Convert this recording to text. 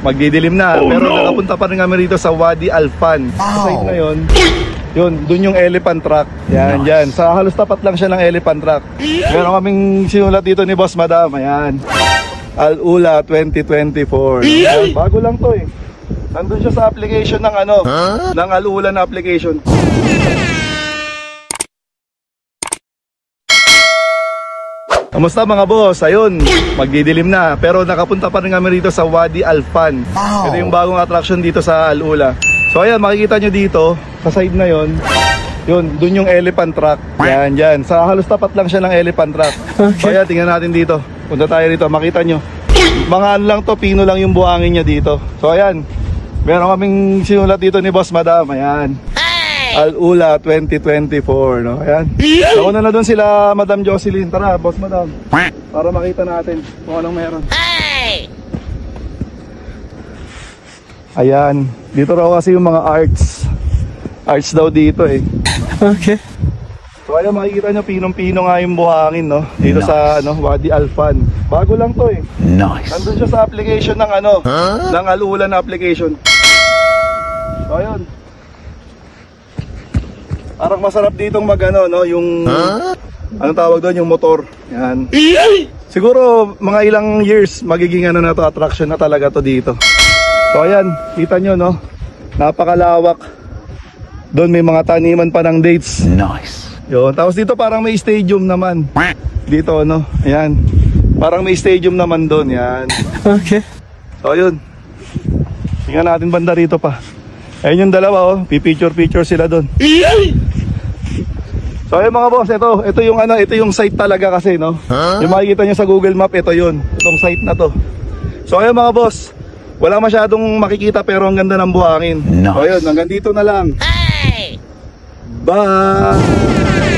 magdidilim na. Pero nakapunta pa rin kami rito sa Wadi Alfan. Sa side na yun, dun yung elephant track. Yan, dyan. Sa halos tapat lang siya ng elephant track. Meron kaming sinulat dito ni Boss Madam. Ayan, Al-Ula 2024. Ayan, bago lang to eh. Nandun siya sa application ng ng Al-Ula na application. Kamusta mga boss? Ayun, magdidilim na. Pero nakapunta pa rin kami rito sa Wadi Alfan. Ito yung bagong attraction dito sa Al-Ula. So ayan, makikita nyo dito, sa side na yon, dun yung elephant track. Yan, dyan. Sa halos tapat lang siya ng elephant track. So ayan, tingnan natin dito. Punta tayo rito, makita nyo. Mga ano lang to, pino lang yung buhangin niya dito. So ayan, meron kaming sinulat dito ni Boss Madam. Ayan, Al-Ula 2024, no? Ayan. Nauna na doon sila Madam Jocelyn. Tara, Boss Madam, para makita natin kung anong meron. Ayan, dito raw kasi yung mga arts daw dito eh. Okay. So ayan, makikita nyo, pinong-pino nga yung buhangin, no? Dito sa Wadi Alfan. Bago lang to eh. Nice. Nandun siya sa application ng ng Al-Ula na application. So ayun, parang masarap ditong yung anong tawag doon, yung motor. Yan. Siguro mga ilang years magiging na to, attraction na talaga to dito. So ayan, kita nyo, no? Napakalawak. Doon may mga taniman pa ng dates. Nice. Yun, tapos dito parang may stadium naman. Dito, no? Ayan. Parang may stadium naman doon. Yan. Okay. So ayun, tingnan natin banda rito pa. Ayun yung dalawa, oh. Pipicture sila doon. So ayun mga boss, ito yung ito yung site talaga kasi, no? Yung makikita nyo sa Google Map, ito yun. Itong site na to. So ayun mga boss, wala masyadong makikita pero ang ganda ng buhangin. So ayun, hanggang dito na lang. Bye!